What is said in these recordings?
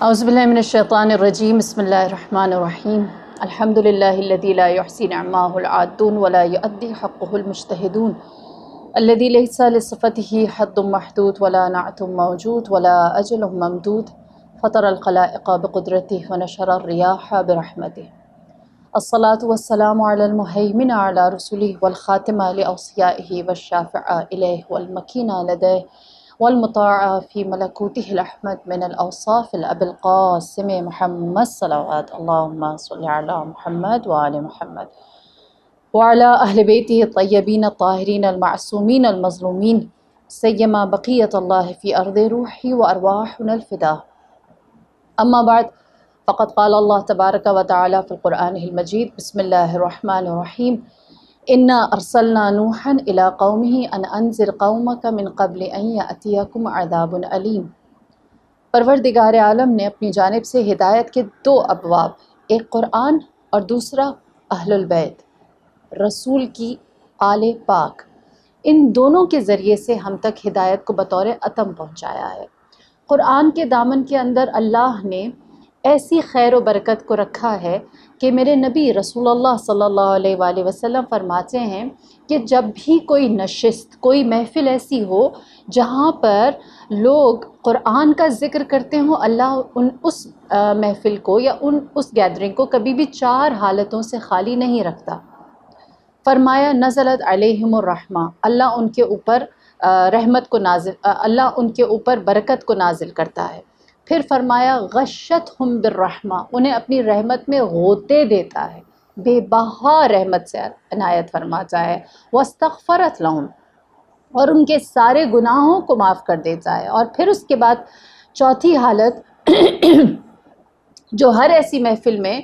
اعوذ باللہ من الشیطان الرجیم بسم اللہ الرحمن الرحیم الحمد للہ الذی لا یحصی نعماہ العادون ولا یؤدی حقہ المجتہدون الذی لیس لصفتہ حد محدود ولا نعت موجود ولا اجل ممدود فطر الخلائق بقدرتہ ونشر الریاح برحمتہ الصلاة والسلام علی المہیمن علی رسولہ والخاتم لأوصیائہ والشافع الیہ والمکین لدیہ والمطاع فی ملکوتہ الأحمد من الأوصاف الأب القاسم محمد صلوات اللہم صلی علی محمد وآل محمد وعلی اہل بیتہ الطیبین الطاہرین المعصومین المظلومین سیما بقیت اللہ فی ارض روحی وارواحنا الفدا اما بعد فقد قال اللہ تبارک و تعالی فی القرآن المجید بسم اللہ الرحمن الرحیم انا ارسلنا نوحا الى قومه ان انذر قومك من قبل ان یأتیکم عذاب علیم۔ پروردگار عالم نے اپنی جانب سے ہدایت کے دو ابواب، ایک قرآن اور دوسرا اہل البیت رسول کی آل پاک، ان دونوں کے ذریعے سے ہم تک ہدایت کو بطور عتم پہنچایا ہے۔ قرآن کے دامن کے اندر اللہ نے ایسی خیر و برکت کو رکھا ہے کہ میرے نبی رسول اللہ صلی اللہ علیہ وآلہ وسلم فرماتے ہیں کہ جب بھی کوئی نشست، کوئی محفل ایسی ہو جہاں پر لوگ قرآن کا ذکر کرتے ہوں، اللہ اس محفل کو یا اس گیدرنگ کو کبھی بھی چار حالتوں سے خالی نہیں رکھتا۔ فرمایا نزلت علیہم الرحمہ، اللہ ان کے اوپر رحمت کو نازل، اللہ ان کے اوپر برکت کو نازل کرتا ہے۔ پھر فرمایا غشتہم بالرحمہ، انہیں اپنی رحمت میں غوطے دیتا ہے، بے بہا رحمت سے عنایت فرماتا ہے۔ واستغفرت لہم، اور ان کے سارے گناہوں کو معاف کر دیتا ہے۔ اور پھر اس کے بعد چوتھی حالت جو ہر ایسی محفل میں،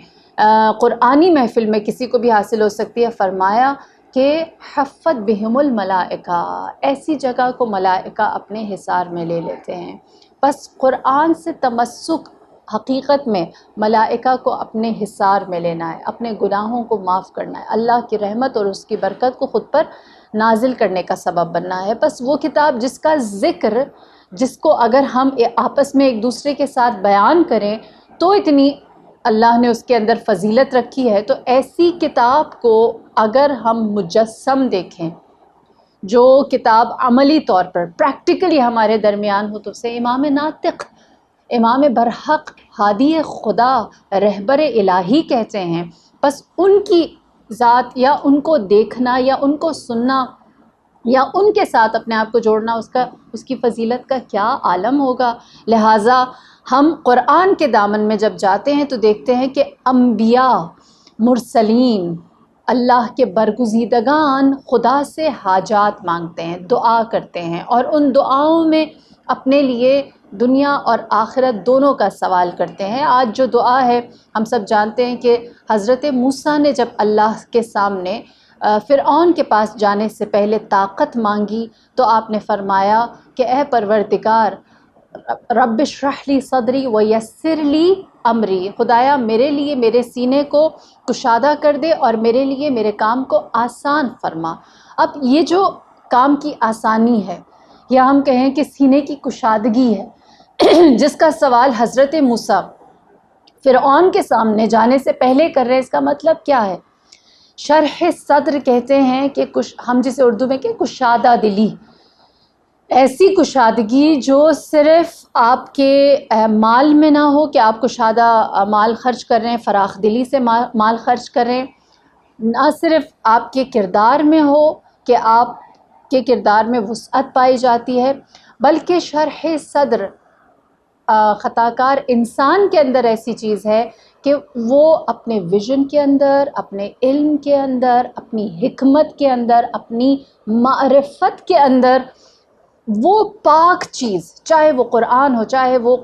قرآنی محفل میں کسی کو بھی حاصل ہو سکتی ہے، فرمایا کہ حفت بہم الملائکہ، ایسی جگہ کو ملائکہ اپنے حصار میں لے لیتے ہیں۔ بس قرآن سے تمسک حقیقت میں ملائکہ کو اپنے حصار میں لینا ہے، اپنے گناہوں کو معاف کرنا ہے، اللہ کی رحمت اور اس کی برکت کو خود پر نازل کرنے کا سبب بننا ہے۔ بس وہ کتاب جس کا ذکر، جس کو اگر ہم آپس میں ایک دوسرے کے ساتھ بیان کریں تو اتنی اللہ نے اس کے اندر فضیلت رکھی ہے، تو ایسی کتاب کو اگر ہم مجسم دیکھیں، جو کتاب عملی طور پر پریکٹیکلی ہمارے درمیان ہو، تو اسے امام ناطق، امام برحق، ہادی خدا، رہبر الہی کہتے ہیں۔ بس ان کی ذات یا ان کو دیکھنا یا ان کو سننا یا ان کے ساتھ اپنے آپ کو جوڑنا، اس کی فضیلت کا کیا عالم ہوگا۔ لہٰذا ہم قرآن کے دامن میں جب جاتے ہیں تو دیکھتے ہیں کہ انبیاء، مرسلین، اللہ کے برگزیدگان خدا سے حاجات مانگتے ہیں، دعا کرتے ہیں، اور ان دعاؤں میں اپنے لیے دنیا اور آخرت دونوں کا سوال کرتے ہیں۔ آج جو دعا ہے ہم سب جانتے ہیں کہ حضرت موسیٰ نے جب اللہ کے سامنے فرعون کے پاس جانے سے پہلے طاقت مانگی تو آپ نے فرمایا کہ اے پروردگار، رب اشرح لی صدری ویسر لی امری، خدایا میرے لیے میرے سینے کو کشادہ کر دے اور میرے لیے میرے کام کو آسان فرما۔ اب یہ جو کام کی آسانی ہے یا ہم کہیں کہ سینے کی کشادگی ہے جس کا سوال حضرت موسیٰ فرعون کے سامنے جانے سے پہلے کر رہے ہیں، اس کا مطلب کیا ہے؟ شرح صدر کہتے ہیں کہ ہم جسے اردو میں کہ کشادہ دلی، ایسی کشادگی جو صرف آپ کے مال میں نہ ہو کہ آپ کشادہ مال خرچ کر رہے ہیں، فراخ دلی سے مال خرچ کر رہے ہیں، نہ صرف آپ کے کردار میں ہو کہ آپ کے کردار میں وسعت پائی جاتی ہے، بلکہ شرح صدر خطا کار انسان کے اندر ایسی چیز ہے کہ وہ اپنے ویژن کے اندر، اپنے علم کے اندر، اپنی حکمت کے اندر، اپنی معرفت کے اندر وہ پاک چیز، چاہے وہ قرآن ہو، چاہے وہ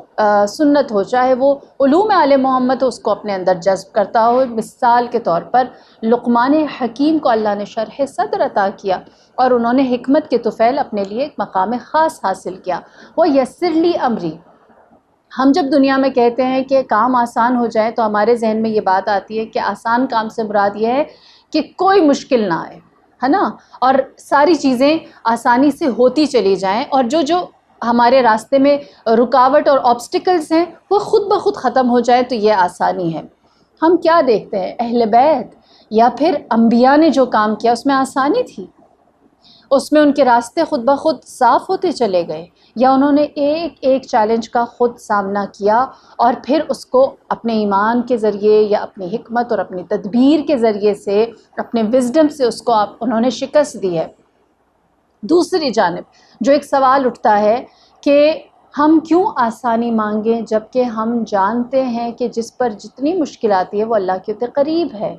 سنت ہو، چاہے وہ علوم آل محمد ہو، اس کو اپنے اندر جذب کرتا ہو۔ مثال کے طور پر لقمان حکیم کو اللہ نے شرح صدر عطا کیا اور انہوں نے حکمت کے طفیل اپنے لیے ایک مقام خاص حاصل کیا۔ وہ یسر لی امری، ہم جب دنیا میں کہتے ہیں کہ کام آسان ہو جائے تو ہمارے ذہن میں یہ بات آتی ہے کہ آسان کام سے مراد یہ ہے کہ کوئی مشکل نہ آئے، ہے نا، اور ساری چیزیں آسانی سے ہوتی چلی جائیں، اور جو ہمارے راستے میں رکاوٹ اور آبسٹیکلز ہیں وہ خود بخود ختم ہو جائے تو یہ آسانی ہے۔ ہم کیا دیکھتے ہیں، اہل بیت یا پھر انبیاء نے جو کام کیا اس میں آسانی تھی، اس میں ان کے راستے خود بخود صاف ہوتے چلے گئے، یا انہوں نے ایک ایک چیلنج کا خود سامنا کیا اور پھر اس کو اپنے ایمان کے ذریعے یا اپنی حکمت اور اپنی تدبیر کے ذریعے سے، اپنے وزڈم سے اس کو انہوں نے شکست دی ہے۔ دوسری جانب جو ایک سوال اٹھتا ہے کہ ہم کیوں آسانی مانگیں جبکہ ہم جانتے ہیں کہ جس پر جتنی مشکل آتی ہے وہ اللہ کے قریب ہے۔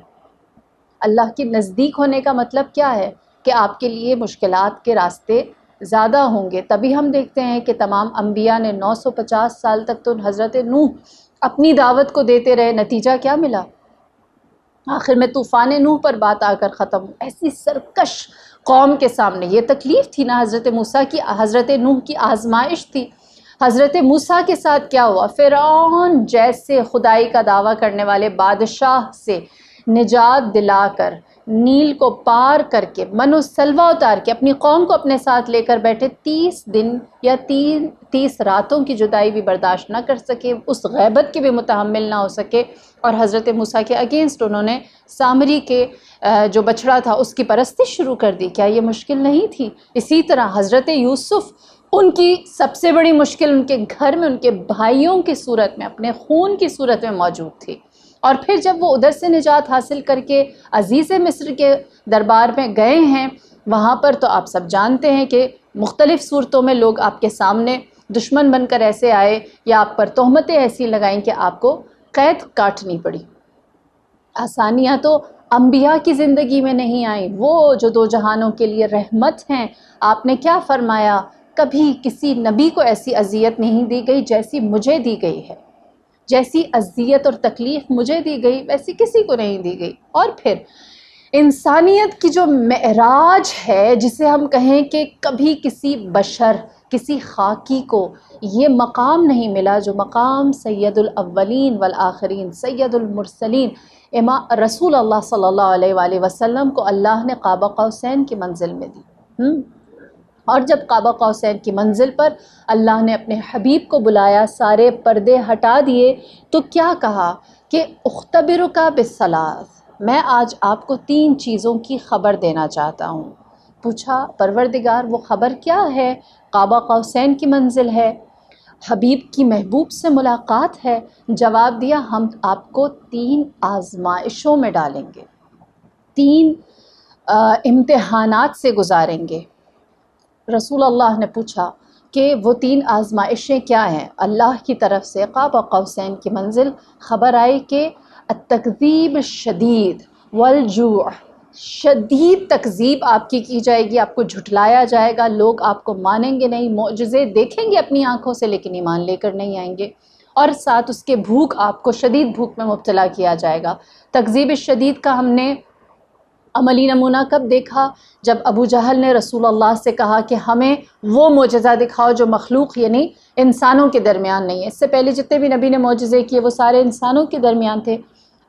اللہ کے نزدیک ہونے کا مطلب کیا ہے کہ آپ کے لیے مشکلات کے راستے زیادہ ہوں گے۔ تبھی ہم دیکھتے ہیں کہ تمام انبیاء نے 950 سال تک تو حضرت نوح اپنی دعوت کو دیتے رہے، نتیجہ کیا ملا؟ آخر میں طوفان نوح پر بات آ کر ختم، ایسی سرکش قوم کے سامنے۔ یہ تکلیف تھی نا حضرت موسیٰ کی، حضرت نوح کی آزمائش تھی۔ حضرت موسیٰ کے ساتھ کیا ہوا؟ فرعون جیسے خدائی کا دعویٰ کرنے والے بادشاہ سے نجات دلا کر، نیل کو پار کر کے، من و سلوہ اتار کے اپنی قوم کو اپنے ساتھ لے کر بیٹھے، 30 دن یا 30 راتوں کی جدائی بھی برداشت نہ کر سکے، اس غیبت کے بھی متحمل نہ ہو سکے، اور حضرت موسیٰ کے اگینسٹ انہوں نے سامری کے جو بچڑا تھا اس کی پرستش شروع کر دی۔ کیا یہ مشکل نہیں تھی؟ اسی طرح حضرت یوسف، ان کی سب سے بڑی مشکل ان کے گھر میں ان کے بھائیوں کی صورت میں، اپنے خون کی صورت میں موجود تھی، اور پھر جب وہ ادھر سے نجات حاصل کر کے عزیز مصر کے دربار میں گئے ہیں، وہاں پر تو آپ سب جانتے ہیں کہ مختلف صورتوں میں لوگ آپ کے سامنے دشمن بن کر ایسے آئے یا آپ پر تہمتیں ایسی لگائیں کہ آپ کو قید کاٹنی پڑی۔ آسانیاں تو انبیاء کی زندگی میں نہیں آئیں، وہ جو دو جہانوں کے لیے رحمت ہیں۔ آپ نے کیا فرمایا؟ کبھی کسی نبی کو ایسی اذیت نہیں دی گئی جیسی مجھے دی گئی ہے، جیسی اذیت اور تکلیف مجھے دی گئی ویسی کسی کو نہیں دی گئی۔ اور پھر انسانیت کی جو معراج ہے، جسے ہم کہیں کہ کبھی کسی بشر، کسی خاکی کو یہ مقام نہیں ملا جو مقام سید الاولین والآخرین، سید المرسلین، رسول اللہ صلی اللہ علیہ وآلہ وسلم کو اللہ نے قاب قوسین کی منزل میں دی۔ اور جب قاب قوسین کی منزل پر اللہ نے اپنے حبیب کو بلایا، سارے پردے ہٹا دیے، تو کیا کہا کہ اختبرک بالثلاث، میں آج آپ کو 3 چیزوں کی خبر دینا چاہتا ہوں۔ پوچھا پروردگار وہ خبر کیا ہے؟ قاب قوسین کی منزل ہے، حبیب کی محبوب سے ملاقات ہے۔ جواب دیا ہم آپ کو 3 آزمائشوں میں ڈالیں گے، 3 امتحانات سے گزاریں گے۔ رسول اللہ نے پوچھا کہ وہ 3 آزمائشیں کیا ہیں؟ اللہ کی طرف سے قاب قوسین کی منزل خبر آئی کہ التکذیب الشدید والجوع، شدید تکذیب آپ کی جائے گی، آپ کو جھٹلایا جائے گا، لوگ آپ کو مانیں گے نہیں، معجزے دیکھیں گے اپنی آنکھوں سے لیکن ایمان لے کر نہیں آئیں گے، اور ساتھ اس کے بھوک، آپ کو شدید بھوک میں مبتلا کیا جائے گا۔ تکذیب الشدید کا ہم نے عملی نمونہ کب دیکھا؟ جب ابو جہل نے رسول اللہ سے کہا کہ ہمیں وہ معجزہ دکھاؤ جو مخلوق یعنی انسانوں کے درمیان نہیں ہے۔ اس سے پہلے جتنے بھی نبی نے معجزے کیے وہ سارے انسانوں کے درمیان تھے۔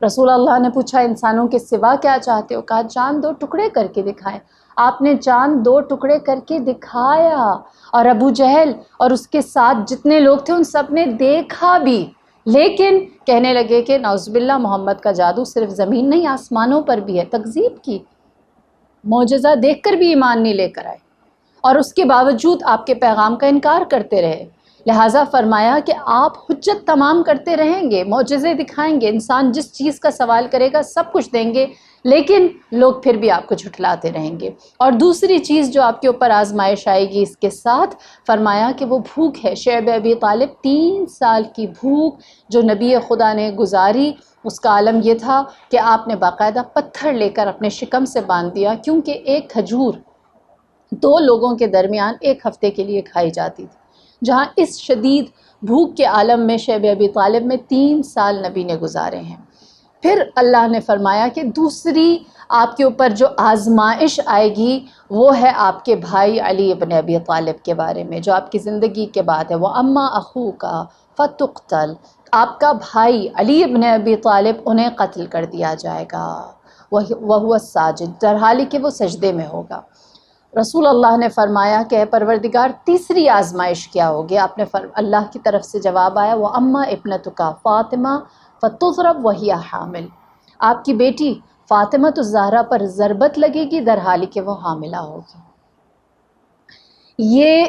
رسول اللہ نے پوچھا انسانوں کے سوا کیا چاہتے ہو؟ کہا چاند 2 ٹکڑے کر کے دکھائیں۔ آپ نے چاند 2 ٹکڑے کر کے دکھایا، اور ابو جہل اور اس کے ساتھ جتنے لوگ تھے ان سب نے دیکھا بھی، لیکن کہنے لگے کہ نعوذ باللہ محمد کا جادو صرف زمین نہیں آسمانوں پر بھی ہے۔ تکذیب کی، معجزہ دیکھ کر بھی ایمان نہیں لے کر آئے، اور اس کے باوجود آپ کے پیغام کا انکار کرتے رہے۔ لہٰذا فرمایا کہ آپ حجت تمام کرتے رہیں گے، معجزے دکھائیں گے، انسان جس چیز کا سوال کرے گا سب کچھ دیں گے، لیکن لوگ پھر بھی آپ کو جھٹلاتے رہیں گے۔ اور دوسری چیز جو آپ کے اوپر آزمائش آئے گی اس کے ساتھ، فرمایا کہ وہ بھوک ہے۔ شعب ابی طالب 3 سال کی بھوک جو نبی خدا نے گزاری، اس کا عالم یہ تھا کہ آپ نے باقاعدہ پتھر لے کر اپنے شکم سے باندھ دیا، کیونکہ ایک کھجور 2 لوگوں کے درمیان 1 ہفتے کے لیے کھائی جاتی تھی۔ جہاں اس شدید بھوک کے عالم میں شعب ابی طالب میں 3 سال نبی نے گزارے ہیں۔ پھر اللہ نے فرمایا کہ دوسری آپ کے اوپر جو آزمائش آئے گی وہ ہے آپ کے بھائی علی ابن ابی طالب کے بارے میں، جو آپ کی زندگی کے بعد ہے۔ وَأَمَّا أَخُوكَ فَتُقْتَلْ، آپ کا بھائی علی ابن ابی طالب انہیں قتل کر دیا جائے گا، وَهُوَ الساجد، در حالی کہ وہ سجدے میں ہوگا۔ رسول اللہ نے فرمایا کہ اے پروردگار تیسری آزمائش کیا ہوگی؟ آپ نے اللہ کی طرف سے جواب آیا وہ اما ابنتک فاطمہ فتضرب وہی حامل، آپ کی بیٹی فاطمہ تو زہرا پر ضربت لگے گی در حالی کہ وہ حاملہ ہوگی۔ یہ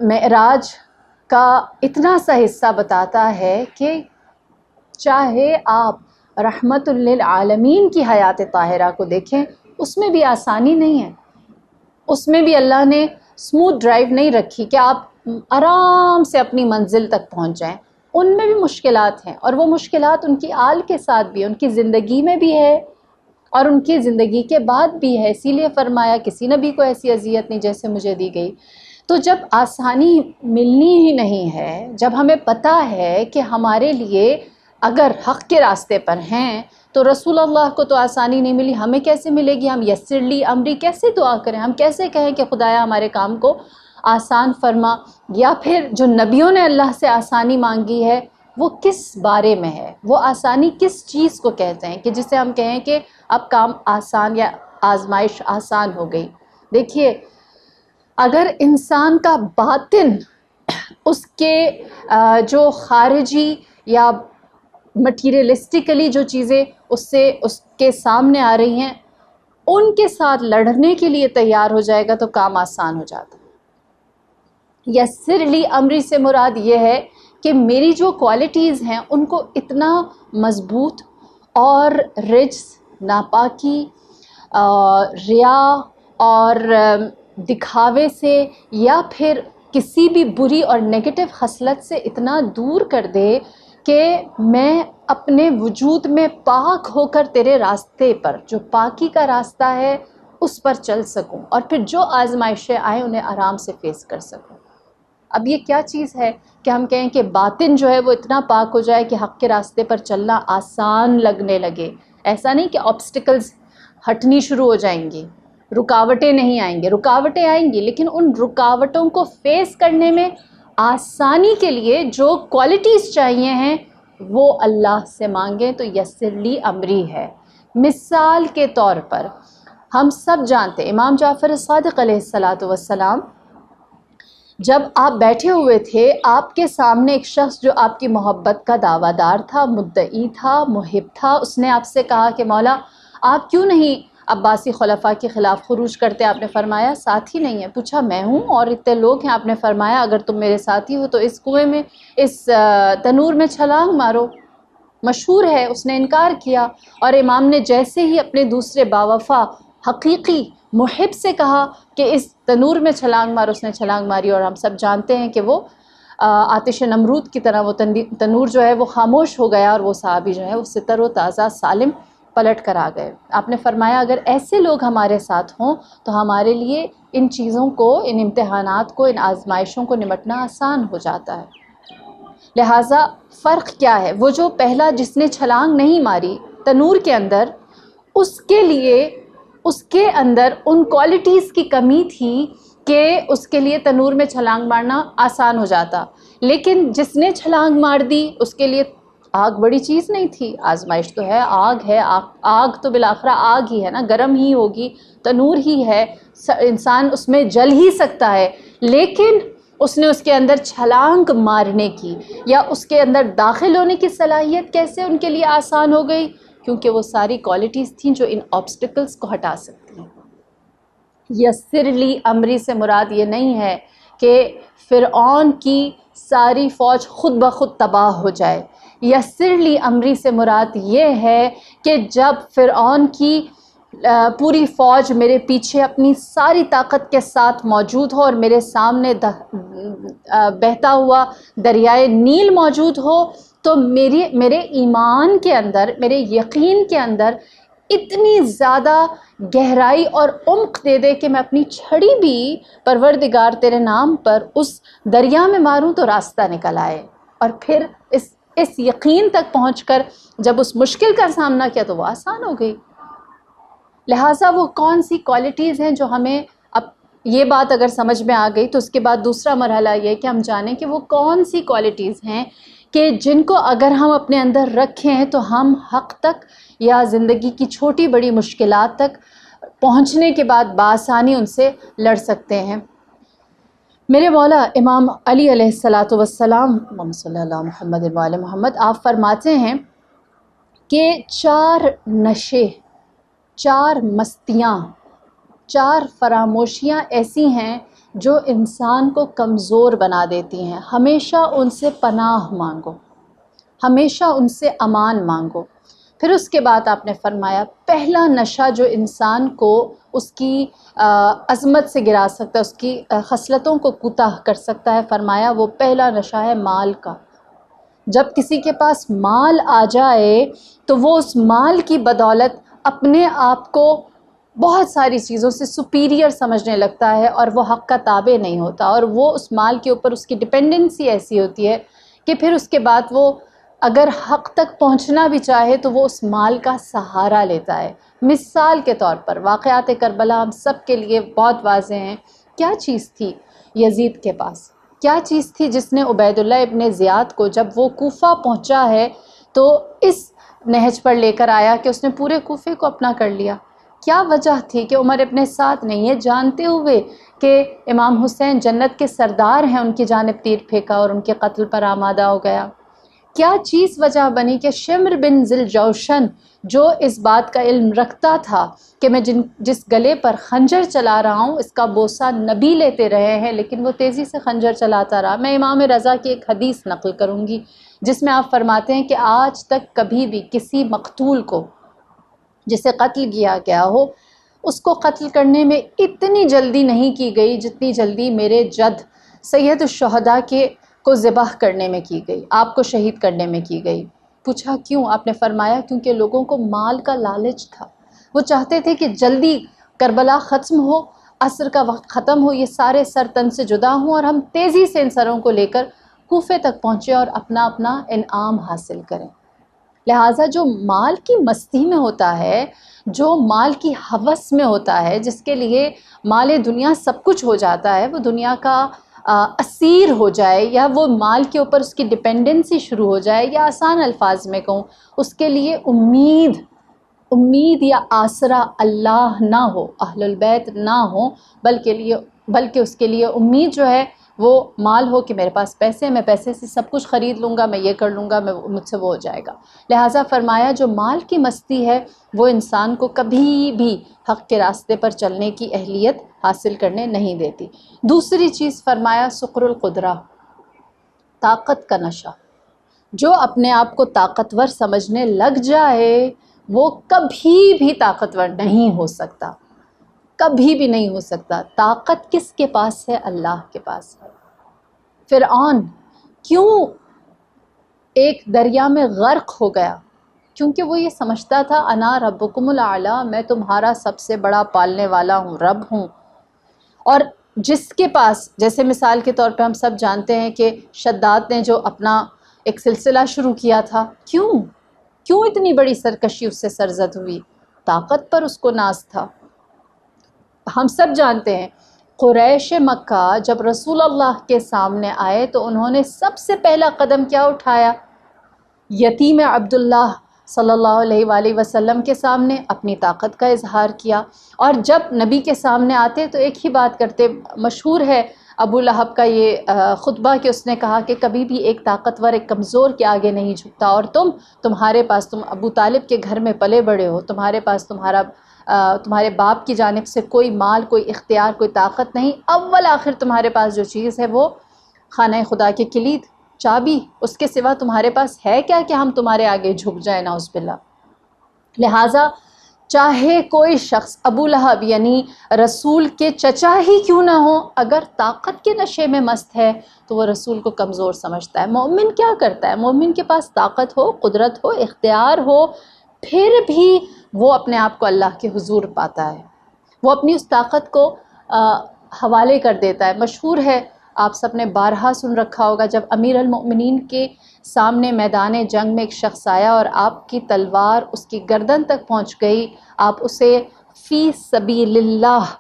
معراج کا اتنا سا حصہ بتاتا ہے کہ چاہے آپ رحمت للعالمین کی حیات طاہرہ کو دیکھیں، اس میں بھی آسانی نہیں ہے، اس میں بھی اللہ نے اسموتھ ڈرائیو نہیں رکھی کہ آپ آرام سے اپنی منزل تک پہنچ جائیں، ان میں بھی مشکلات ہیں، اور وہ مشکلات ان کی آل کے ساتھ بھی، ان کی زندگی میں بھی ہے اور ان کی زندگی کے بعد بھی ہے۔ اسی لیے فرمایا کسی نبی کو ایسی اذیت نہیں جیسے مجھے دی گئی۔ تو جب آسانی ملنی ہی نہیں ہے، جب ہمیں پتہ ہے کہ ہمارے لیے اگر حق کے راستے پر ہیں تو رسول اللہ کو تو آسانی نہیں ملی، ہمیں کیسے ملے گی؟ ہم یسر لی امری کیسے دعا کریں؟ ہم کیسے کہیں کہ خدایا ہمارے کام کو آسان فرما؟ یا پھر جو نبیوں نے اللہ سے آسانی مانگی ہے وہ کس بارے میں ہے؟ وہ آسانی کس چیز کو کہتے ہیں کہ جسے ہم کہیں کہ اب کام آسان یا آزمائش آسان ہو گئی؟ دیکھیے، اگر انسان کا باطن اس کے جو خارجی یا مٹیریلسٹیکلی جو چیزیں اس کے سامنے آ رہی ہیں ان کے ساتھ لڑنے کے لیے تیار ہو جائے گا تو کام آسان ہو جاتا ہے۔ یسر لی امری سے مراد یہ ہے کہ میری جو کوالٹیز ہیں ان کو اتنا مضبوط اور رجس، ناپاکی، ریا اور دکھاوے سے یا پھر کسی بھی بری اور نیگیٹو خصلت سے اتنا دور کر دے کہ میں اپنے وجود میں پاک ہو کر تیرے راستے پر، جو پاکی کا راستہ ہے اس پر چل سکوں، اور پھر جو آزمائشیں آئیں انہیں آرام سے فیس کر سکوں۔ اب یہ کیا چیز ہے کہ ہم کہیں کہ باطن جو ہے وہ اتنا پاک ہو جائے کہ حق کے راستے پر چلنا آسان لگنے لگے؟ ایسا نہیں کہ آبسٹیکلز ہٹنی شروع ہو جائیں گی، رکاوٹیں نہیں آئیں گی، رکاوٹیں آئیں گی، لیکن ان رکاوٹوں کو فیس کرنے میں آسانی کے لیے جو کوالٹیز چاہیے ہیں وہ اللہ سے مانگیں تو یسر لی امری ہے۔ مثال کے طور پر ہم سب جانتے ہیں امام جعفر صادق علیہ السلام جب آپ بیٹھے ہوئے تھے، آپ کے سامنے ایک شخص جو آپ کی محبت کا دعویٰ دار تھا، مدعی تھا، محب تھا، اس نے آپ سے کہا کہ مولا آپ کیوں نہیں عباسی خلفاء کے خلاف خروج کرتے؟ آپ نے فرمایا ساتھی نہیں ہے۔ پوچھا میں ہوں اور اتنے لوگ ہیں؟ آپ نے فرمایا اگر تم میرے ساتھی ہو تو اس کنویں میں، اس تنور میں چھلانگ مارو۔ مشہور ہے، اس نے انکار کیا، اور امام نے جیسے ہی اپنے دوسرے باوفا حقیقی محب سے کہا کہ اس تنور میں چھلانگ مارو، اس نے چھلانگ ماری، اور ہم سب جانتے ہیں کہ وہ آتش نمرود کی طرح وہ تنور جو ہے وہ خاموش ہو گیا، اور وہ صحابی جو ہے وہ سے تر و تازہ سالم پلٹ کر آ گئے۔ آپ نے فرمایا اگر ایسے لوگ ہمارے ساتھ ہوں تو ہمارے لیے ان چیزوں کو، ان امتحانات کو، ان آزمائشوں کو نمٹنا آسان ہو جاتا ہے۔ لہٰذا فرق کیا ہے؟ وہ جو پہلا جس نے چھلانگ نہیں ماری تنور کے اندر، اس کے لیے اس کے اندر ان کوالٹیز کی کمی تھی کہ اس کے لیے تنور میں چھلانگ مارنا آسان ہو جاتا، لیکن جس نے چھلانگ مار دی اس کے لیے آگ بڑی چیز نہیں تھی۔ آزمائش تو ہے، آگ ہے، آگ تو بالآخرہ آگ ہی ہے نا، گرم ہی ہوگی، تنور ہی ہے، انسان اس میں جل ہی سکتا ہے، لیکن اس نے اس کے اندر چھلانگ مارنے کی یا اس کے اندر داخل ہونے کی صلاحیت کیسے ان کے لیے آسان ہو گئی؟ کیونکہ وہ ساری کوالٹیز تھیں جو ان آبسٹیکلز کو ہٹا سکتی ہیں۔ یسر لی امری سے مراد یہ نہیں ہے کہ فرعون کی ساری فوج خود بخود تباہ ہو جائے۔ یسر لی امری سے مراد یہ ہے کہ جب فرعون کی پوری فوج میرے پیچھے اپنی ساری طاقت کے ساتھ موجود ہو اور میرے سامنے بہتا ہوا دریائے نیل موجود ہو، تو میرے ایمان کے اندر، میرے یقین کے اندر اتنی زیادہ گہرائی اور عمق دے دے کہ میں اپنی چھڑی بھی پروردگار تیرے نام پر اس دریا میں ماروں تو راستہ نکل آئے، اور پھر اس یقین تک پہنچ کر جب اس مشکل کا سامنا کیا تو وہ آسان ہو گئی۔ لہٰذا وہ کون سی کوالٹیز ہیں جو ہمیں، اب یہ بات اگر سمجھ میں آ گئی تو اس کے بعد دوسرا مرحلہ یہ کہ ہم جانیں کہ وہ کون سی کوالٹیز ہیں کہ جن کو اگر ہم اپنے اندر رکھیں تو ہم حق تک یا زندگی کی چھوٹی بڑی مشکلات تک پہنچنے کے بعد بآسانی ان سے لڑ سکتے ہیں۔ میرے مولا امام علی علیہ الصلاۃ والسلام، اللہم صلی اللہ محمد وعلی محمد، آپ فرماتے ہیں کہ 4 نشے، 4 مستیاں، 4 فراموشیاں ایسی ہیں جو انسان کو کمزور بنا دیتی ہیں۔ ہمیشہ ان سے پناہ مانگو، ہمیشہ ان سے امان مانگو۔ پھر اس کے بعد آپ نے فرمایا پہلا نشہ جو انسان کو اس کی عظمت سے گرا سکتا ہے، اس کی خصلتوں کو کوتاہ کر سکتا ہے، فرمایا وہ پہلا نشہ ہے مال کا۔ جب کسی کے پاس مال آ جائے تو وہ اس مال کی بدولت اپنے آپ کو بہت ساری چیزوں سے سپیریئر سمجھنے لگتا ہے اور وہ حق کا تابع نہیں ہوتا، اور وہ اس مال کے اوپر اس کی ڈپینڈنسی ایسی ہوتی ہے کہ پھر اس کے بعد وہ اگر حق تک پہنچنا بھی چاہے تو وہ اس مال کا سہارا لیتا ہے۔ مثال کے طور پر واقعات کربلا ہم سب کے لیے بہت واضح ہیں۔ کیا چیز تھی یزید کے پاس؟ کیا چیز تھی جس نے عبید اللہ ابن زیاد کو جب وہ کوفہ پہنچا ہے تو اس نہج پر لے کر آیا کہ اس نے پورے کوفے کو اپنا کر لیا؟ کیا وجہ تھی کہ عمر ابن سعد نے یہ جانتے ہوئے کہ امام حسین جنت کے سردار ہیں ان کی جانب تیر پھینکا اور ان کے قتل پر آمادہ ہو گیا؟ کیا چیز وجہ بنی کہ شمر بن ذوالجوشن جو اس بات کا علم رکھتا تھا کہ میں جس گلے پر خنجر چلا رہا ہوں اس کا بوسہ نبی لیتے رہے ہیں لیکن وہ تیزی سے خنجر چلاتا رہا؟ میں امام رضا کی ایک حدیث نقل کروں گی جس میں آپ فرماتے ہیں کہ آج تک کبھی بھی کسی مقتول کو جسے قتل کیا گیا ہو اس کو قتل کرنے میں اتنی جلدی نہیں کی گئی جتنی جلدی میرے جد سید الشہداء کو ذبح کرنے میں کی گئی، آپ کو شہید کرنے میں کی گئی۔ پوچھا کیوں؟ آپ نے فرمایا کیونکہ لوگوں کو مال کا لالچ تھا، وہ چاہتے تھے کہ جلدی کربلا ختم ہو، عصر کا وقت ختم ہو، یہ سارے سر تن سے جدا ہوں اور ہم تیزی سے ان سروں کو لے کر کوفے تک پہنچے اور اپنا اپنا انعام حاصل کریں۔ لہٰذا جو مال کی مستی میں ہوتا ہے، جو مال کی ہوس میں ہوتا ہے، جس کے لیے مال دنیا سب کچھ ہو جاتا ہے، وہ دنیا کا اسیر ہو جائے یا وہ مال کے اوپر اس کی ڈپینڈنسی شروع ہو جائے، یا آسان الفاظ میں کہوں اس کے لیے امید یا آسرا اللہ نہ ہو، اہل البیت نہ ہو، بلکہ اس کے لیے امید جو ہے وہ مال ہو کہ میرے پاس پیسے، میں پیسے سے سب کچھ خرید لوں گا، میں یہ کر لوں گا، مجھ سے وہ ہو جائے گا۔ لہٰذا فرمایا جو مال کی مستی ہے وہ انسان کو کبھی بھی حق کے راستے پر چلنے کی اہلیت حاصل کرنے نہیں دیتی۔ دوسری چیز فرمایا سکر القدرہ، طاقت کا نشہ۔ جو اپنے آپ کو طاقتور سمجھنے لگ جائے وہ کبھی بھی طاقتور نہیں ہو سکتا، کبھی بھی نہیں ہو سکتا۔ طاقت کس کے پاس ہے؟ اللہ کے پاس ہے۔ فرعون کیوں ایک دریا میں غرق ہو گیا؟ کیونکہ وہ یہ سمجھتا تھا انا ربکم الاعلیٰ، میں تمہارا سب سے بڑا پالنے والا ہوں، رب ہوں۔ اور جس کے پاس، جیسے مثال کے طور پہ ہم سب جانتے ہیں کہ شداد نے جو اپنا ایک سلسلہ شروع کیا تھا، کیوں اتنی بڑی سرکشی اس سے سرزد ہوئی؟ طاقت پر اس کو ناز تھا۔ ہم سب جانتے ہیں قریش مکہ جب رسول اللہ کے سامنے آئے تو انہوں نے سب سے پہلا قدم کیا اٹھایا؟ یتیم عبداللہ صلی اللہ علیہ وآلہ وسلم کے سامنے اپنی طاقت کا اظہار کیا، اور جب نبی کے سامنے آتے تو ایک ہی بات کرتے۔ مشہور ہے ابو لہب کا یہ خطبہ کہ اس نے کہا کہ کبھی بھی ایک طاقتور ایک کمزور کے آگے نہیں جھکتا، اور تمہارے پاس، تم ابو طالب کے گھر میں پلے بڑے ہو، تمہارے پاس تمہارے باپ کی جانب سے کوئی مال، کوئی اختیار، کوئی طاقت نہیں، اول آخر تمہارے پاس جو چیز ہے وہ خانہ خدا کی کلید، چابی، اس کے سوا تمہارے پاس ہے کیا کہ ہم تمہارے آگے جھک جائیں، نعوذ باللہ۔ لہٰذا چاہے کوئی شخص ابو لہب یعنی رسول کے چچا ہی کیوں نہ ہو، اگر طاقت کے نشے میں مست ہے تو وہ رسول کو کمزور سمجھتا ہے۔ مومن کیا کرتا ہے؟ مومن کے پاس طاقت ہو، قدرت ہو، اختیار ہو، پھر بھی وہ اپنے آپ کو اللہ کے حضور پاتا ہے، وہ اپنی اس طاقت کو حوالے کر دیتا ہے۔ مشہور ہے، آپ سب نے بارہا سن رکھا ہوگا، جب امیر المؤمنین کے سامنے میدان جنگ میں ایک شخص آیا اور آپ کی تلوار اس کی گردن تک پہنچ گئی، آپ اسے فی سبیل اللہ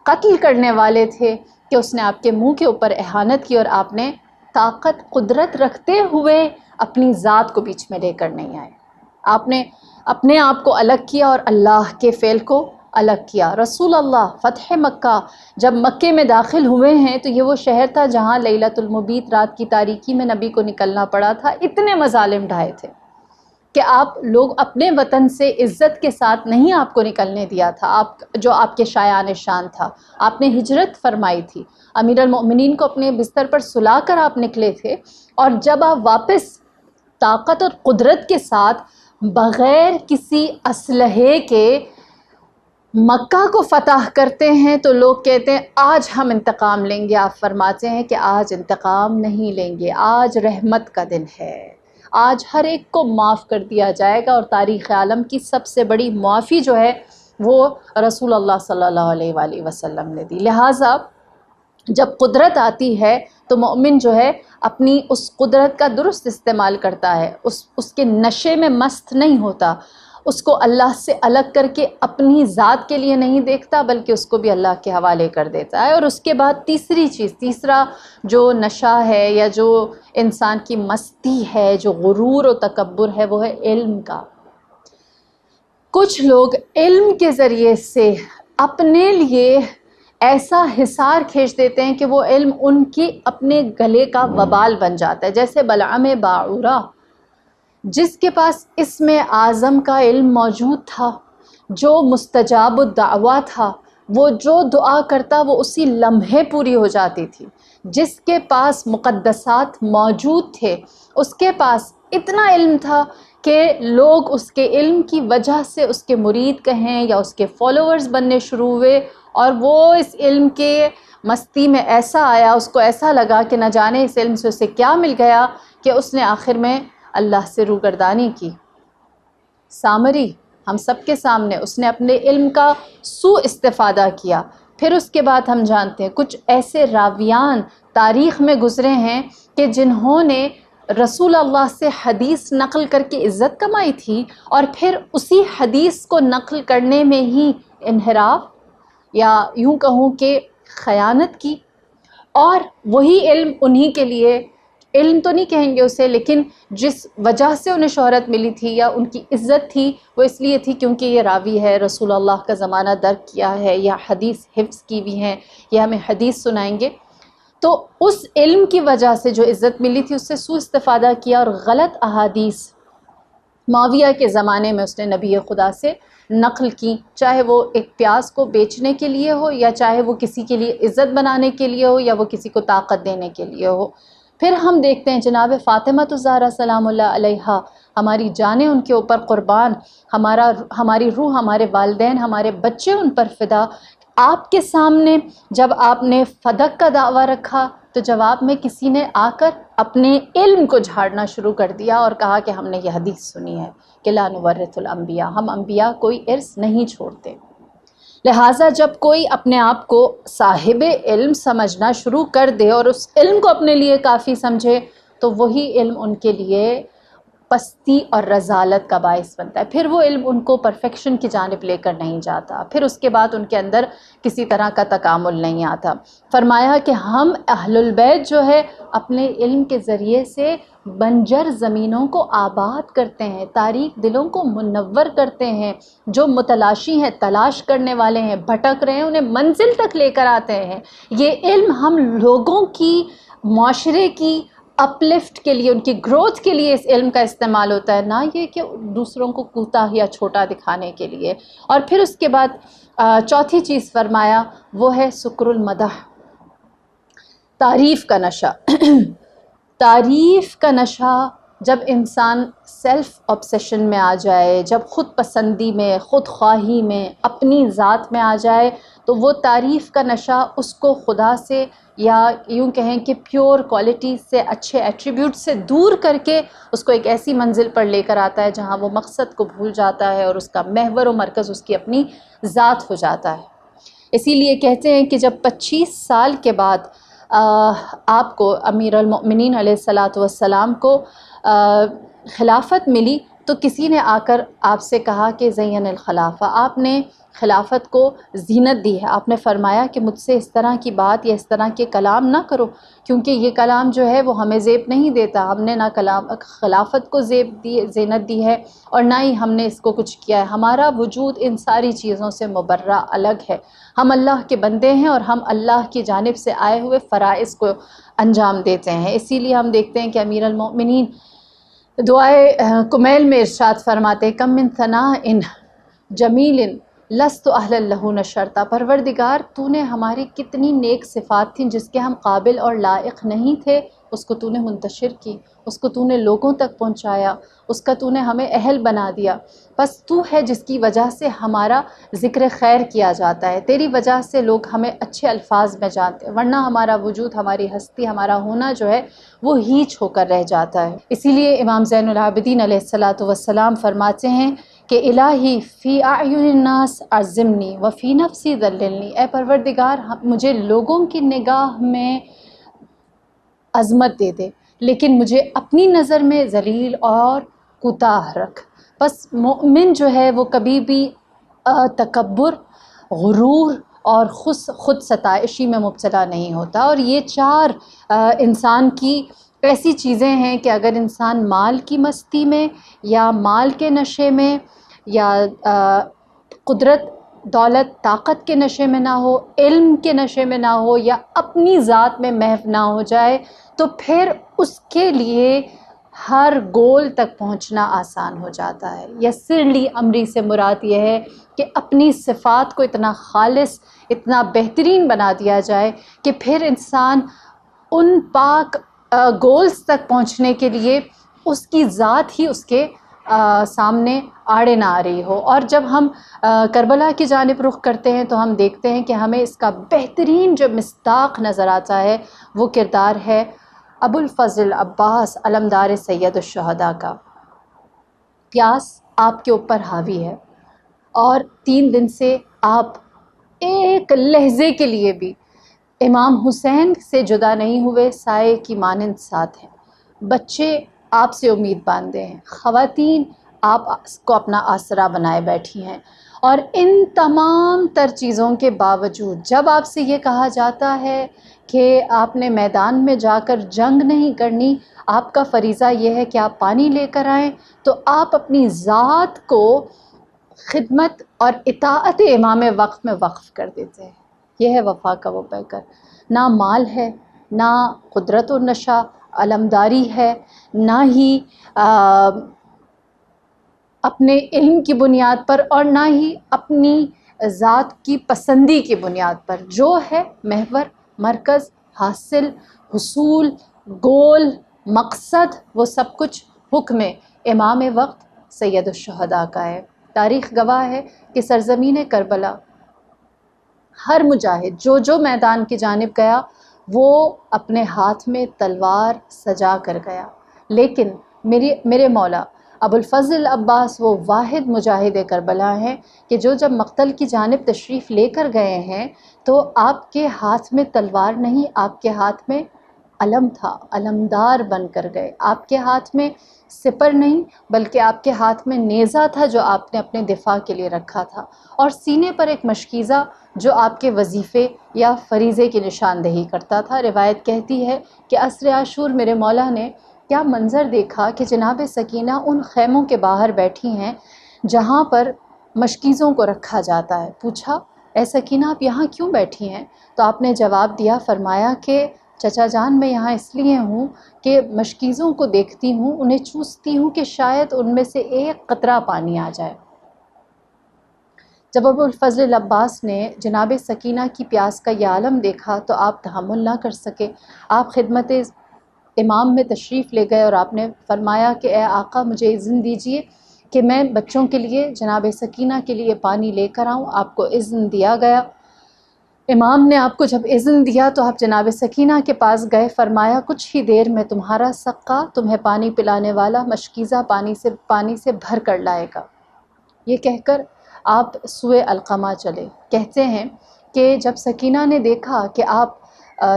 قتل کرنے والے تھے کہ اس نے آپ کے منہ کے اوپر اہانت کی، اور آپ نے طاقت قدرت رکھتے ہوئے اپنی ذات کو بیچ میں لے کر نہیں آئے، آپ نے اپنے آپ کو الگ کیا اور اللہ کے فعل کو الگ کیا۔ رسول اللہ فتح مکہ جب مکے میں داخل ہوئے ہیں تو یہ وہ شہر تھا جہاں لیلۃ المبیت رات کی تاریکی میں نبی کو نکلنا پڑا تھا۔ اتنے مظالم ڈھائے تھے کہ آپ لوگ اپنے وطن سے عزت کے ساتھ نہیں آپ کو نکلنے دیا تھا، جو آپ کے شایان شان تھا۔ آپ نے ہجرت فرمائی تھی، امیر المؤمنین کو اپنے بستر پر سلا کر آپ نکلے تھے، اور جب آپ واپس طاقت اور قدرت کے ساتھ بغیر کسی اسلحے کے مکہ کو فتح کرتے ہیں تو لوگ کہتے ہیں آج ہم انتقام لیں گے۔ آپ فرماتے ہیں کہ آج انتقام نہیں لیں گے، آج رحمت کا دن ہے، آج ہر ایک کو معاف کر دیا جائے گا، اور تاریخ عالم کی سب سے بڑی معافی جو ہے وہ رسول اللہ صلی اللہ علیہ وآلہ وسلم نے دی۔ لہٰذا جب قدرت آتی ہے تو مومن جو ہے اپنی اس قدرت کا درست استعمال کرتا ہے، اس کے نشے میں مست نہیں ہوتا، اس کو اللہ سے الگ کر کے اپنی ذات کے لیے نہیں دیکھتا بلکہ اس کو بھی اللہ کے حوالے کر دیتا ہے۔ اور اس کے بعد تیسرا جو نشہ ہے یا جو انسان کی مستی ہے، جو غرور و تکبر ہے، وہ ہے علم کا۔ کچھ لوگ علم کے ذریعے سے اپنے لیے ایسا حصار کھینچ دیتے ہیں کہ وہ علم ان کی اپنے گلے کا وبال بن جاتا ہے، جیسے بلعم باعورہ جس کے پاس اسم اعظم کا علم موجود تھا، جو مستجاب الدعویٰ تھا، وہ جو دعا کرتا وہ اسی لمحے پوری ہو جاتی تھی، جس کے پاس مقدسات موجود تھے، اس کے پاس اتنا علم تھا کہ لوگ اس کے علم کی وجہ سے اس کے مرید کہیں یا اس کے فالوورز بننے شروع ہوئے، اور وہ اس علم کے مستی میں ایسا آیا، اس کو ایسا لگا کہ نہ جانے اس علم سے اسے کیا مل گیا کہ اس نے آخر میں اللہ سے روگردانی کی۔ سامری ہم سب کے سامنے اس نے اپنے علم کا سوء استفادہ کیا۔ پھر اس کے بعد ہم جانتے ہیں کچھ ایسے راویان تاریخ میں گزرے ہیں کہ جنہوں نے رسول اللہ سے حدیث نقل کر کے عزت کمائی تھی، اور پھر اسی حدیث کو نقل کرنے میں ہی انحراف یا یوں کہوں کہ خیانت کی، اور وہی علم انہی کے لیے، علم تو نہیں کہیں گے اسے، لیکن جس وجہ سے انہیں شہرت ملی تھی یا ان کی عزت تھی وہ اس لیے تھی کیونکہ یہ راوی ہے، رسول اللہ کا زمانہ درک کیا ہے یا حدیث حفظ کی بھی ہیں، یہ ہمیں حدیث سنائیں گے۔ تو اس علم کی وجہ سے جو عزت ملی تھی اس سے سوء استفادہ کیا، اور غلط احادیث معاویہ کے زمانے میں اس نے نبی خدا سے نقل کی، چاہے وہ ایک پیاز کو بیچنے کے لیے ہو یا چاہے وہ کسی کے لیے عزت بنانے کے لیے ہو یا وہ کسی کو طاقت دینے کے لیے ہو۔ پھر ہم دیکھتے ہیں جناب فاطمہ الزہرا سلام اللہ علیہا، ہماری جانیں ان کے اوپر قربان، ہماری روح، ہمارے والدین، ہمارے بچے ان پر فدا۔ آپ کے سامنے جب آپ نے فدق کا دعویٰ رکھا تو جواب میں کسی نے آ کر اپنے علم کو جھاڑنا شروع کر دیا اور کہا کہ ہم نے یہ حدیث سنی ہے کہ لا نورث الانبیاء، ہم انبیاء کوئی ارث نہیں چھوڑتے۔ لہٰذا جب کوئی اپنے آپ کو صاحب علم سمجھنا شروع کر دے اور اس علم کو اپنے لیے کافی سمجھے تو وہی علم ان کے لیے پستی اور رذالت کا باعث بنتا ہے۔ پھر وہ علم ان کو پرفیکشن کی جانب لے کر نہیں جاتا، پھر اس کے بعد ان کے اندر کسی طرح کا تکامل نہیں آتا۔ فرمایا کہ ہم اہل البیت جو ہے اپنے علم کے ذریعے سے بنجر زمینوں کو آباد کرتے ہیں، تاریک دلوں کو منور کرتے ہیں، جو متلاشی ہیں، تلاش کرنے والے ہیں، بھٹک رہے ہیں، انہیں منزل تک لے کر آتے ہیں۔ یہ علم ہم لوگوں کی، معاشرے کی اپلفٹ کے لیے، ان کی گروتھ کے لیے اس علم کا استعمال ہوتا ہے، نہ یہ کہ دوسروں کو کوتاہ یا چھوٹا دکھانے کے لیے۔ اور پھر اس کے بعد چوتھی چیز فرمایا وہ ہے سکر المدح، تعریف کا نشہ۔ تعریف کا نشہ جب انسان سیلف آبسیشن میں آ جائے، جب خود پسندی میں، خود خواہی میں، اپنی ذات میں آ جائے تو وہ تعریف کا نشہ اس کو خدا سے یا یوں کہیں کہ پیور کوالٹی سے، اچھے ایٹریبیوٹ سے دور کر کے اس کو ایک ایسی منزل پر لے کر آتا ہے جہاں وہ مقصد کو بھول جاتا ہے اور اس کا محور و مرکز اس کی اپنی ذات ہو جاتا ہے۔ اسی لیے کہتے ہیں کہ جب 25 سال کے بعد آپ کو امیر المؤمنین علیہ الصلاۃ والسلام کو خلافت ملی تو کسی نے آ کر آپ سے کہا کہ زین الخلافہ، آپ نے خلافت کو زینت دی ہے۔ آپ نے فرمایا کہ مجھ سے اس طرح کی بات یا اس طرح کے کلام نہ کرو، کیونکہ یہ کلام جو ہے وہ ہمیں زیب نہیں دیتا۔ ہم نے نہ خلافت کو زینت دی ہے اور نہ ہی ہم نے اس کو کچھ کیا ہے۔ ہمارا وجود ان ساری چیزوں سے مبرہ الگ ہے۔ ہم اللہ کے بندے ہیں اور ہم اللہ کی جانب سے آئے ہوئے فرائض کو انجام دیتے ہیں۔ اسی لیے ہم دیکھتے ہیں کہ امیر المؤمنین دعائے کمیل میں ارشاد فرماتے کم من ثناء جمیل لست اہلا لہ نشرتا، پروردگار تو نے ہماری کتنی نیک صفات تھیں جس کے ہم قابل اور لائق نہیں تھے، اس کو تو نے منتشر کی، اس کو تو نے لوگوں تک پہنچایا، اس کا تو نے ہمیں اہل بنا دیا۔ بس تو ہے جس کی وجہ سے ہمارا ذکر خیر کیا جاتا ہے، تیری وجہ سے لوگ ہمیں اچھے الفاظ میں جانتے ہیں، ورنہ ہمارا وجود، ہماری ہستی، ہمارا ہونا جو ہے وہ ہیچ ہو کر رہ جاتا ہے۔ اسی لیے امام زین العابدین علیہ السلام فرماتے ہیں کہ الہی فی اعین الناس عظمنی وفی نفسی ذللنی، اے پروردگار مجھے لوگوں کی نگاہ میں عظمت دے دے لیکن مجھے اپنی نظر میں ذلیل اور کوتاہ رکھ۔ بس مومن جو ہے وہ کبھی بھی تکبر، غرور اور خود ستائشی میں مبتلا نہیں ہوتا، اور یہ چار انسان کی ایسی چیزیں ہیں کہ اگر انسان مال کی مستی میں یا مال کے نشے میں یا قدرت، دولت، طاقت کے نشے میں نہ ہو، علم کے نشے میں نہ ہو یا اپنی ذات میں محو نہ ہو جائے تو پھر اس کے لیے ہر گول تک پہنچنا آسان ہو جاتا ہے۔ یسر لی امری سے مراد یہ ہے کہ اپنی صفات کو اتنا خالص، اتنا بہترین بنا دیا جائے کہ پھر انسان ان پاک گولز تک پہنچنے کے لیے اس کی ذات ہی اس کے سامنے آڑے نہ آ رہی ہو۔ اور جب ہم کربلا کی جانب رخ کرتے ہیں تو ہم دیکھتے ہیں کہ ہمیں اس کا بہترین جو مصداق نظر آتا ہے وہ کردار ہے ابو الفضل عباس علمدار سید الشہداء کا۔ پیاس آپ کے اوپر حاوی ہے اور 3 دن سے آپ ایک لحظے کے لیے بھی امام حسین سے جدا نہیں ہوئے، سائے کی مانند ساتھ ہیں۔ بچے آپ سے امید باندھے ہیں، خواتین آپ کو اپنا آسرا بنائے بیٹھی ہیں، اور ان تمام تر چیزوں کے باوجود جب آپ سے یہ کہا جاتا ہے کہ آپ نے میدان میں جا کر جنگ نہیں کرنی، آپ کا فریضہ یہ ہے کہ آپ پانی لے کر آئیں، تو آپ اپنی ذات کو خدمت اور اطاعت امام وقت میں وقف کر دیتے ہیں۔ یہ ہے وفا کا وہ پیکر۔ نہ مال ہے، نہ قدرت و نشا، علمداری ہے، نہ ہی اپنے علم کی بنیاد پر اور نہ ہی اپنی ذات کی پسندی کی بنیاد پر، جو ہے محور، مرکز، حاصل، حصول، گول، مقصد، وہ سب کچھ حکم امام وقت سید الشہداء کا ہے۔ تاریخ گواہ ہے کہ سرزمین کربلا ہر مجاہد جو میدان کی جانب گیا وہ اپنے ہاتھ میں تلوار سجا کر گیا، لیکن میرے مولا ابو الفضل عباس وہ واحد مجاہد کربلا ہیں کہ جب مقتل کی جانب تشریف لے کر گئے ہیں تو آپ کے ہاتھ میں تلوار نہیں، آپ کے ہاتھ میں علم تھا، علمدار بن کر گئے۔ آپ کے ہاتھ میں سپر نہیں بلکہ آپ کے ہاتھ میں نیزہ تھا جو آپ نے اپنے دفاع کے لیے رکھا تھا، اور سینے پر ایک مشکیزہ جو آپ کے وظیفے یا فریضے کی نشاندہی کرتا تھا۔ روایت کہتی ہے کہ عصر عاشور میرے مولا نے کیا منظر دیکھا کہ جناب سکینہ ان خیموں کے باہر بیٹھی ہیں جہاں پر مشکیزوں کو رکھا جاتا ہے۔ پوچھا اے سکینہ آپ یہاں کیوں بیٹھی ہیں؟ تو آپ نے جواب دیا، فرمایا کہ چچا جان میں یہاں اس لیے ہوں کہ مشکیزوں کو دیکھتی ہوں، انہیں چوستی ہوں کہ شاید ان میں سے ایک قطرہ پانی آ جائے۔ جب ابو الفضل عباس نے جناب سکینہ کی پیاس کا یہ عالم دیکھا تو آپ تحمل نہ کر سکے، آپ خدمت امام میں تشریف لے گئے اور آپ نے فرمایا کہ اے آقا مجھے اذن دیجیے کہ میں بچوں کے لیے جناب سکینہ کے لیے پانی لے کر آؤں۔ آپ کو اذن دیا گیا۔ امام نے آپ کو جب اذن دیا تو آپ جناب سکینہ کے پاس گئے، فرمایا کچھ ہی دیر میں تمہارا سقا، تمہیں پانی پلانے والا مشکیزہ پانی سے بھر کر لائے گا۔ یہ کہہ کر آپ سوئے القمہ چلے۔ کہتے ہیں کہ جب سکینہ نے دیکھا کہ آپ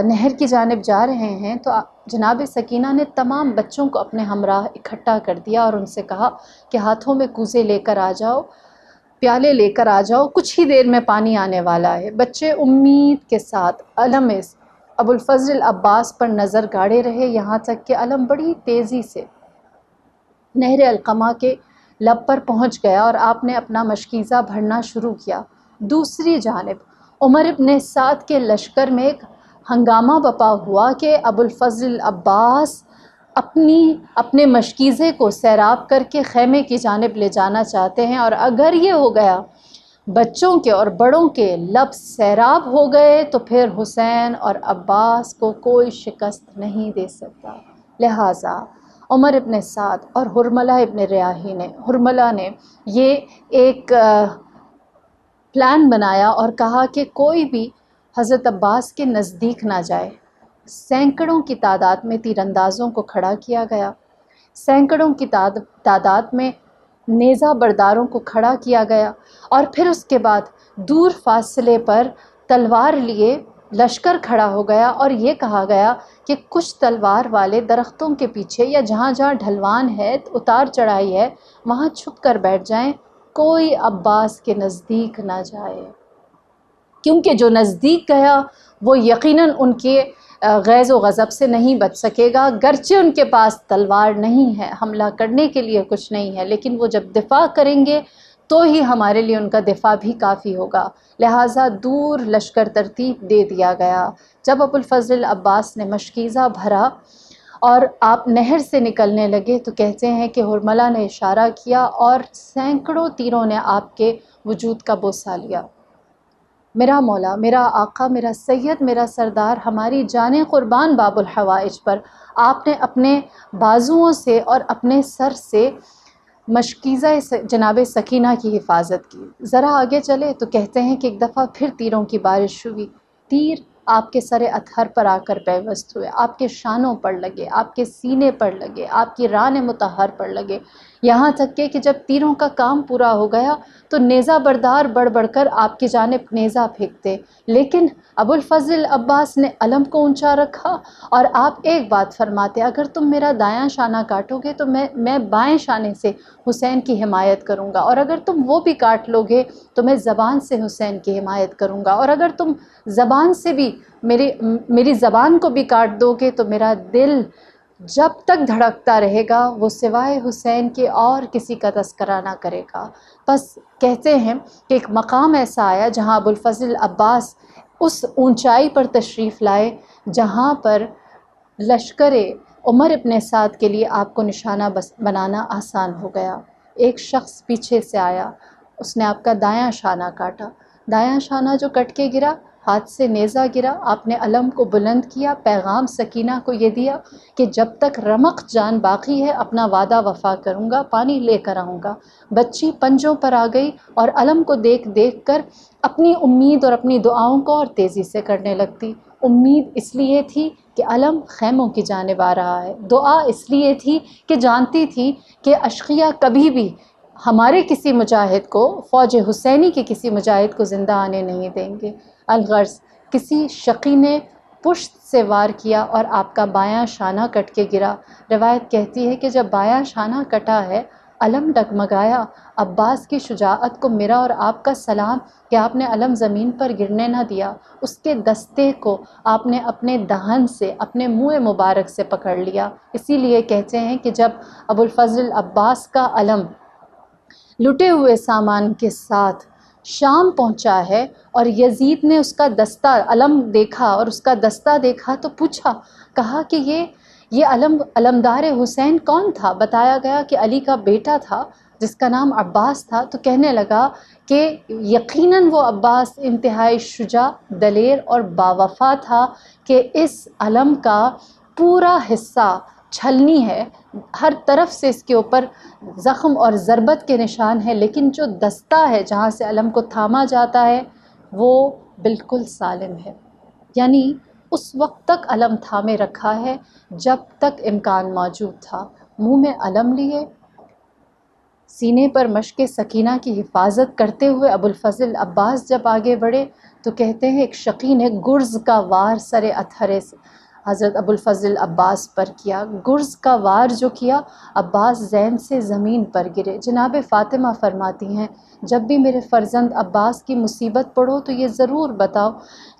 نہر کی جانب جا رہے ہیں تو جناب سکینہ نے تمام بچوں کو اپنے ہمراہ اکٹھا کر دیا اور ان سے کہا کہ ہاتھوں میں کوزے لے کر آ جاؤ، پیالے لے کر آ جاؤ، کچھ ہی دیر میں پانی آنے والا ہے۔ بچے امید کے ساتھ علم ابوالفضل عباس پر نظر گاڑے رہے، یہاں تک کہ علم بڑی تیزی سے نہر القمہ کے لب پر پہنچ گیا اور آپ نے اپنا مشکیزہ بھرنا شروع کیا۔ دوسری جانب عمر ابن سعد کے لشکر میں ایک ہنگامہ بپا ہوا کہ ابوالفضل عباس اپنے مشکیزے کو سیراب کر کے خیمے کی جانب لے جانا چاہتے ہیں، اور اگر یہ ہو گیا بچوں کے اور بڑوں کے لب سیراب ہو گئے تو پھر حسین اور عباس کو کوئی شکست نہیں دے سکتا۔ لہٰذا عمر ابن سعد اور حرملہ نے یہ ایک پلان بنایا اور کہا کہ کوئی بھی حضرت عباس کے نزدیک نہ جائے۔ سینکڑوں کی تعداد میں تیر اندازوں کو کھڑا کیا گیا، سینکڑوں کی تعداد میں نیزہ برداروں کو کھڑا کیا گیا، اور پھر اس کے بعد دور فاصلے پر تلوار لیے لشکر کھڑا ہو گیا، اور یہ کہا گیا کہ کچھ تلوار والے درختوں کے پیچھے یا جہاں جہاں ڈھلوان ہے، اتار چڑھائی ہے، وہاں چھپ کر بیٹھ جائیں، کوئی عباس کے نزدیک نہ جائے، کیونکہ جو نزدیک گیا وہ یقیناً ان کے غیظ و غضب سے نہیں بچ سکے گا، گرچہ ان کے پاس تلوار نہیں ہے، حملہ کرنے کے لیے کچھ نہیں ہے، لیکن وہ جب دفاع کریں گے تو ہی ہمارے لیے ان کا دفاع بھی کافی ہوگا۔ لہٰذا دور لشکر ترتیب دے دیا گیا۔ جب ابوالفضل عباس نے مشکیزہ بھرا اور آپ نہر سے نکلنے لگے تو کہتے ہیں کہ حرملہ نے اشارہ کیا اور سینکڑوں تیروں نے آپ کے وجود کا بوسہ لیا۔ میرا مولا، میرا آقا، میرا سید، میرا سردار، ہماری جانیں قربان باب الحوائج پر، آپ نے اپنے بازوؤں سے اور اپنے سر سے مشکیزہ جناب سکینہ کی حفاظت کی۔ ذرا آگے چلے تو کہتے ہیں کہ ایک دفعہ پھر تیروں کی بارش ہوئی، تیر آپ کے سر اطہر پر آ کر پیوست ہوئے، آپ کے شانوں پر لگے، آپ کے سینے پر لگے، آپ کی ران مطہر پر لگے، یہاں تک کہ جب تیروں کا کام پورا ہو گیا تو نیزہ بردار بڑھ بڑھ کر آپ کی جانب نیزہ پھینکتے، لیکن ابوالفضل عباس نے علم کو اونچا رکھا اور آپ ایک بات فرماتے، اگر تم میرا دایاں شانہ کاٹو گے تو میں بائیں شانے سے حسین کی حمایت کروں گا، اور اگر تم وہ بھی کاٹ لو گے تو میں زبان سے حسین کی حمایت کروں گا، اور اگر تم زبان سے بھی میری زبان کو بھی کاٹ دو گے تو میرا دل جب تک دھڑکتا رہے گا وہ سوائے حسین کے اور کسی کا تذکرہ نہ کرے گا۔ بس کہتے ہیں کہ ایک مقام ایسا آیا جہاں ابوالفضل عباس اس اونچائی پر تشریف لائے جہاں پر لشکر عمر ابن سعد کے لیے آپ کو نشانہ بنانا آسان ہو گیا۔ ایک شخص پیچھے سے آیا، اس نے آپ کا دایاں شانہ کاٹا، دایاں شانہ جو کٹ کے گرا، ہاتھ سے نیزہ گرا، آپ نے علم کو بلند کیا، پیغام سکینہ کو یہ دیا کہ جب تک رمق جان باقی ہے اپنا وعدہ وفا کروں گا، پانی لے کر آؤں گا۔ بچی پنجوں پر آ گئی اور علم کو دیکھ دیکھ کر اپنی امید اور اپنی دعاؤں کو اور تیزی سے کرنے لگتی۔ امید اس لیے تھی کہ علم خیموں کی جانب آ رہا ہے، دعا اس لیے تھی کہ جانتی تھی کہ اشقیہ کبھی بھی ہمارے کسی مجاہد کو، فوج حسینی کے کسی مجاہد کو زندہ آنے نہیں دیں گے۔ الغرض کسی شقی نے پشت سے وار کیا اور آپ کا بایاں شانہ کٹ کے گرا۔ روایت کہتی ہے کہ جب بایاں شانہ کٹا ہے، علم ڈگمگایا، عباس کی شجاعت کو میرا اور آپ کا سلام کہ آپ نے علم زمین پر گرنے نہ دیا، اس کے دستے کو آپ نے اپنے دہن سے، اپنے منہ مبارک سے پکڑ لیا۔ اسی لیے کہتے ہیں کہ جب ابوالفضل عباس کا علم لٹے ہوئے سامان کے ساتھ شام پہنچا ہے اور یزید نے اس کا دستہ علم دیکھا اور اس کا دستہ دیکھا تو پوچھا، کہا کہ یہ علمدار حسین کون تھا؟ بتایا گیا کہ علی کا بیٹا تھا جس کا نام عباس تھا، تو کہنے لگا کہ یقیناً وہ عباس انتہائی شجاع، دلیر اور باوفا تھا کہ اس علم کا پورا حصہ چھلنی ہے، ہر طرف سے اس کے اوپر زخم اور ضربت کے نشان ہیں، لیکن جو دستہ ہے جہاں سے علم کو تھاما جاتا ہے وہ بالکل سالم ہے، یعنی اس وقت تک علم تھامے رکھا ہے جب تک امکان موجود تھا۔ منہ میں علم لیے، سینے پر مشق سکینہ کی حفاظت کرتے ہوئے ابوالفضل عباس جب آگے بڑھے تو کہتے ہیں ایک شقی نے گرز کا وار سر اطہرے سے حضرت ابوالفضل عباس پر کیا، گرز کا وار جو کیا عباس زین سے زمین پر گرے۔ جناب فاطمہ فرماتی ہیں جب بھی میرے فرزند عباس کی مصیبت پڑھو تو یہ ضرور بتاؤ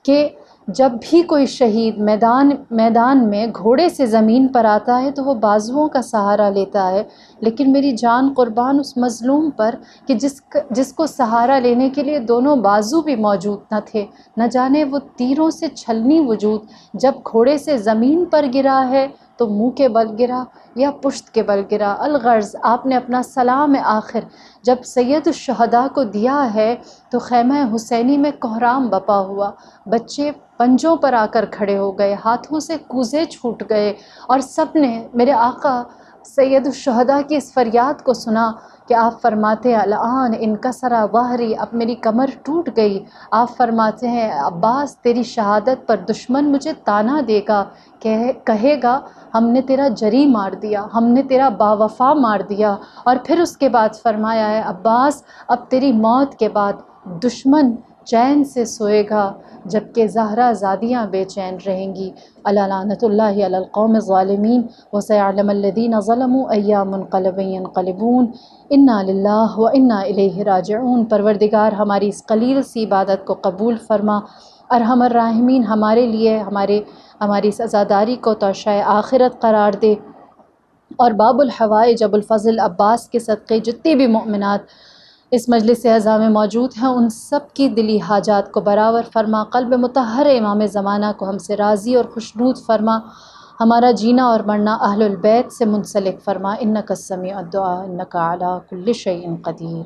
کہ جب بھی کوئی شہید میدان میں گھوڑے سے زمین پر آتا ہے تو وہ بازوؤں کا سہارا لیتا ہے، لیکن میری جان قربان اس مظلوم پر کہ جس کو سہارا لینے کے لیے دونوں بازو بھی موجود نہ تھے، نہ جانے وہ تیروں سے چھلنی وجود جب گھوڑے سے زمین پر گرا ہے تو منہ کے بل گرا یا پشت کے بل گرا۔ الغرض آپ نے اپنا سلام آخر جب سید الشہداء کو دیا ہے تو خیمہ حسینی میں کوہرام بپا ہوا، بچے پنجوں پر آ کر کھڑے ہو گئے، ہاتھوں سے کوزے چھوٹ گئے، اور سب نے میرے آقا سید الشہداء کی اس فریاد کو سنا کہ آپ فرماتے ہیں الآن انکسر ظہری، اب میری کمر ٹوٹ گئی۔ آپ فرماتے ہیں عباس تیری شہادت پر دشمن مجھے تانا دے گا، کہے گا ہم نے تیرا جری مار دیا، ہم نے تیرا باوفا مار دیا، اور پھر اس کے بعد فرمایا ہے عباس اب تیری موت کے بعد دشمن چین سے سوئے گا جبکہ زہرا زادیاں بے چین رہیں گی۔ الا لعنۃ اللہ علی القوم الظالمین وسيعلم الذین ظلموا أي منقلب ينقلبون انا للہ وانا الیہ راجعون۔ پروردگار ہماری اس قلیل سی عبادت کو قبول فرما، ارحم الراحمین ہمارے لیے ہماری اس عزاداری کو توشہ آخرت قرار دے، اور باب الحوائج ابوالفضل عباس کے صدقے جتنی بھی مؤمنات اس مجلس اعزاء میں موجود ہیں ان سب کی دلی حاجات کو برابر فرما، قلب مطہر امام زمانہ کو ہم سے راضی اور خوشنود فرما، ہمارا جینا اور مرنا اہل البیت سے منسلک فرما، انک السمیع الدعاء انک علی کل شیء قدیر۔